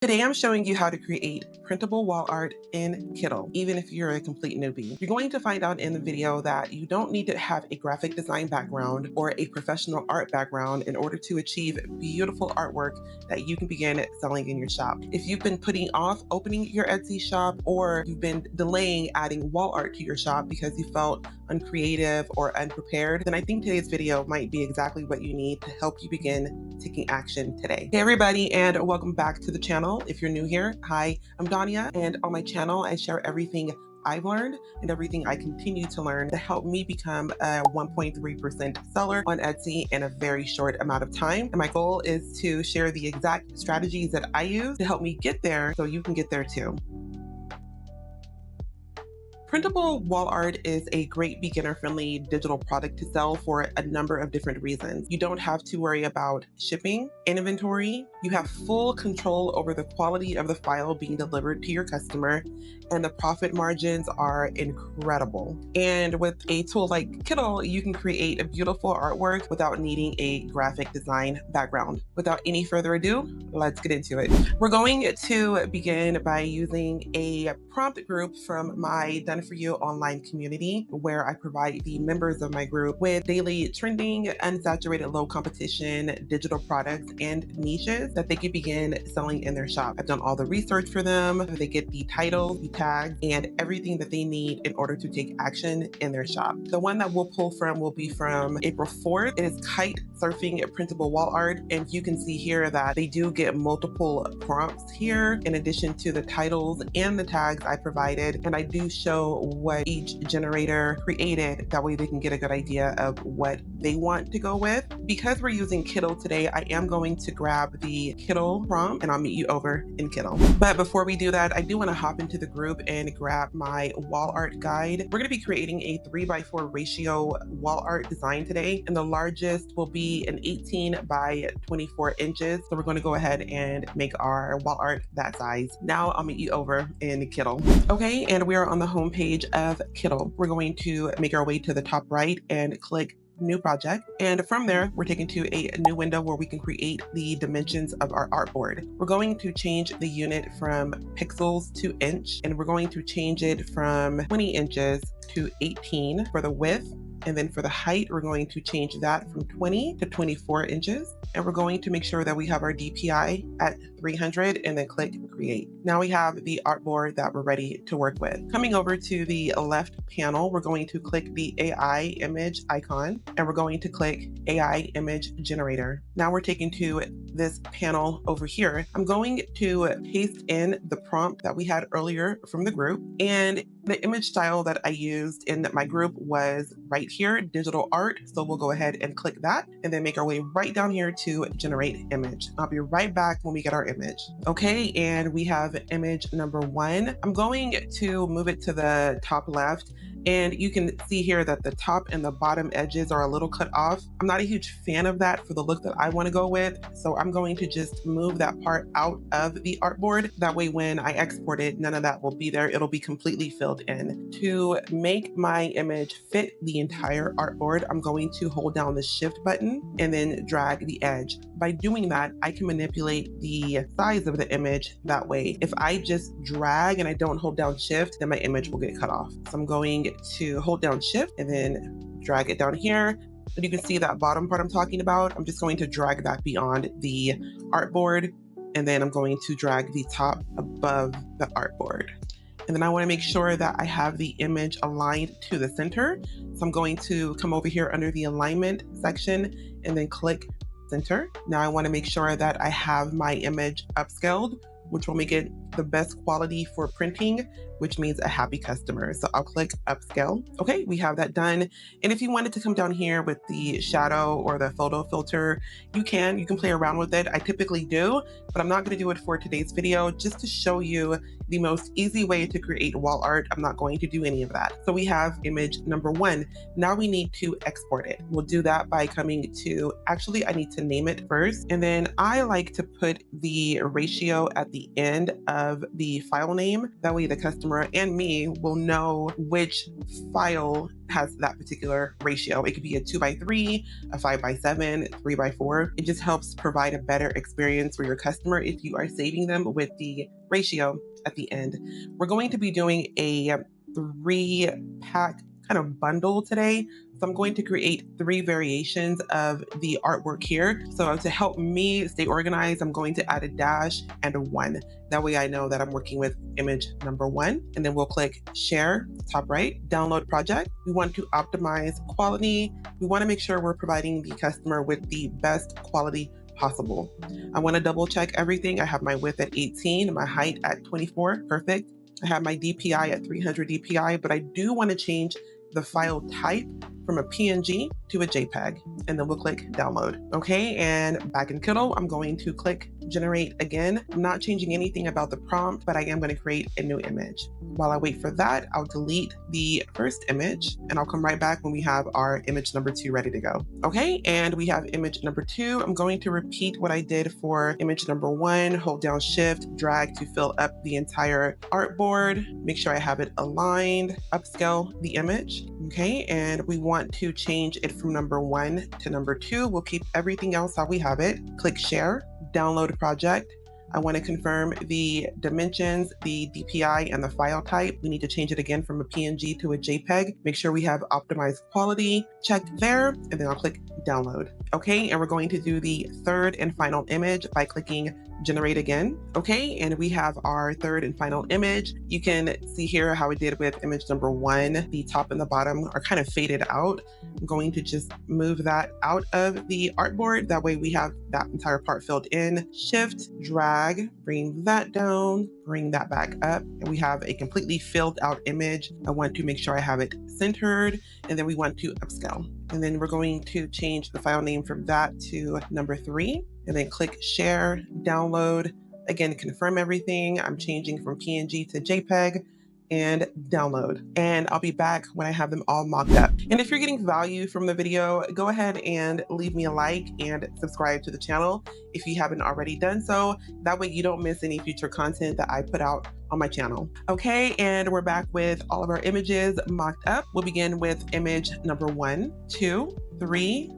Today I'm showing you how to create printable wall art in Kittl, even if you're a complete newbie. You're going to find out in the video that you don't need to have a graphic design background or a professional art background in order to achieve beautiful artwork that you can begin selling in your shop. If you've been putting off opening your Etsy shop, or you've been delaying adding wall art to your shop because you felt uncreative or unprepared, then I think today's video might be exactly what you need to help you begin taking action today. Hey everybody, and welcome back to the channel. If you're new here, hi, I'm Dania, and on my channel I share everything I've learned and everything I continue to learn to help me become a 1.3% seller on Etsy in a very short amount of time. And my goal is to share the exact strategies that I use to help me get there so you can get there too. Printable wall art is a great beginner-friendly digital product to sell for a number of different reasons. You don't have to worry about shipping, inventory. You have full control over the quality of the file being delivered to your customer, and the profit margins are incredible. And with a tool like Kittl, you can create a beautiful artwork without needing a graphic design background. Without any further ado, let's get into it. We're going to begin by using a prompt group from my Done For You online community, where I provide the members of my group with daily trending, unsaturated, low competition digital products and niches that they can begin selling in their shop. I've done all the research for them. They get the titles, the tags, and everything that they need in order to take action in their shop. The one that we'll pull from will be from April 4th. It is kite surfing printable wall art, and you can see here that they do get multiple prompts here in addition to the titles and the tags I provided, and I do show what each generator created. That way they can get a good idea of what they want to go with. Because we're using Kittl today, I am going to grab the Kittl prompt and I'll meet you over in Kittl. But before we do that, I do want to hop into the group and grab my wall art guide. We're going to be creating a 3:4 ratio wall art design today, and the largest will be an 18 by 24 inches. So we're going to go ahead and make our wall art that size. Now I'll meet you over in Kittl. Okay, and we are on the home page of Kittl. We're going to make our way to the top right and click New Project. And from there, we're taken to a new window where we can create the dimensions of our artboard. We're going to change the unit from pixels to inch, and we're going to change it from 20 inches to 18 for the width. And then for the height, we're going to change that from 20 to 24 inches. And we're going to make sure that we have our DPI at 300 and then click create. Now we have the artboard that we're ready to work with. Coming over to the left panel, we're going to click the AI image icon, and we're going to click AI image generator. Now we're taken to this panel over here. I'm going to paste in the prompt that we had earlier from the group, and the image style that I used in my group was right here, digital art. So we'll go ahead and click that and then make our way right down here to generate image. I'll be right back when we get our image. Okay, and we have image number 1. I'm going to move it to the top left, and you can see here that the top and the bottom edges are a little cut off. I'm not a huge fan of that for the look that I want to go with, so I'm going to just move that part out of the artboard. That way when I export it, none of that will be there. It'll be completely filled in. To make my image fit the entire artboard, I'm going to hold down the shift button and then drag the edge. By doing that, I can manipulate the size of the image that way. If I just drag and I don't hold down shift, then my image will get cut off. So I'm going to hold down shift and then drag it down here. But you can see that bottom part I'm talking about. I'm just going to drag that beyond the artboard, and then I'm going to drag the top above the artboard. And then I want to make sure that I have the image aligned to the center. So I'm going to come over here under the alignment section and then click center. Now I want to make sure that I have my image upscaled, which will make it the best quality for printing, which means a happy customer. So I'll click upscale. Okay, we have that done. And if you wanted to come down here with the shadow or the photo filter, you can play around with it. I typically do, but I'm not going to do it for today's video, just to show you the most easy way to create wall art. I'm not going to do any of that. So we have image number 1. Now we need to export it. We'll do that by coming to, actually I need to name it first. And then I like to put the ratio at the end of of the file name. That way the customer and me will know which file has that particular ratio. It could be a 2x3, a 5x7, 3x4. It just helps provide a better experience for your customer if you are saving them with the ratio at the end. We're going to be doing a 3-pack kind of bundle today. So I'm going to create 3 variations of the artwork here. So to help me stay organized, I'm going to add a dash and a 1. That way I know that I'm working with image number 1. And then we'll click share, top right, download project. We want to optimize quality. We want to make sure we're providing the customer with the best quality possible. I want to double check everything. I have my width at 18, my height at 24, perfect. I have my DPI at 300 DPI, but I do want to change the file type from a PNG to a JPEG, and then we'll click download. Okay, and back in Kittl, I'm going to click generate again. I'm not changing anything about the prompt, but I am going to create a new image. While I wait for that, I'll delete the first image and I'll come right back when we have our image number 2 ready to go. Okay, and we have image number 2. I'm going to repeat what I did for image number 1, hold down shift, drag to fill up the entire artboard, make sure I have it aligned, upscale the image. Okay, and we want to change it from number 1 to number 2. We'll keep everything else how we have it. Click share, download project. I want to confirm the dimensions, the DPI, and the file type. We need to change it again from a PNG to a JPEG. Make sure we have optimized quality checked there, and then I'll click download. Okay, and we're going to do the third and final image by clicking generate again. Okay, and we have our third and final image. You can see here how we did with image number 1. The top and the bottom are kind of faded out. I'm going to just move that out of the artboard. That way we have that entire part filled in. Shift, drag, bring that down, bring that back up, and we have a completely filled out image. I want to make sure I have it centered, and then we want to upscale. And then we're going to change the file name from that to number 3, and then click share, download. Again, confirm everything. I'm changing from PNG to JPEG, and download. And I'll be back when I have them all mocked up. And if you're getting value from the video, go ahead and leave me a like and subscribe to the channel if you haven't already done so. That way you don't miss any future content that I put out on my channel. Okay, and we're back with all of our images mocked up. We'll begin with image number 1, 2, 3,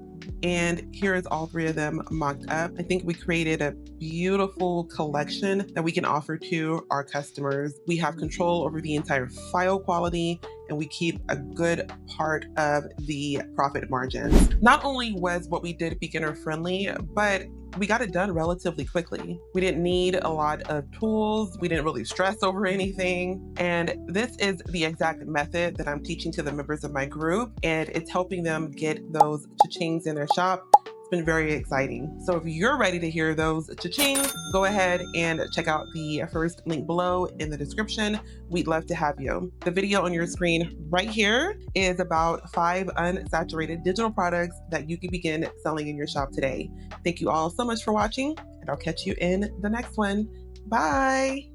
and here is all 3 of them mocked up. I think we created a beautiful collection that we can offer to our customers. We have control over the entire file quality, and we keep a good part of the profit margins. Not only was what we did beginner friendly, but we got it done relatively quickly. We didn't need a lot of tools. We didn't really stress over anything. And this is the exact method that I'm teaching to the members of my group, and it's helping them get those cha-chings in their shop. It's been very exciting. So if you're ready to hear those cha-chings, go ahead and check out the first link below in the description. We'd love to have you. The video on your screen right here is about 5 unsaturated digital products that you can begin selling in your shop today. Thank you all so much for watching, and I'll catch you in the next one. Bye.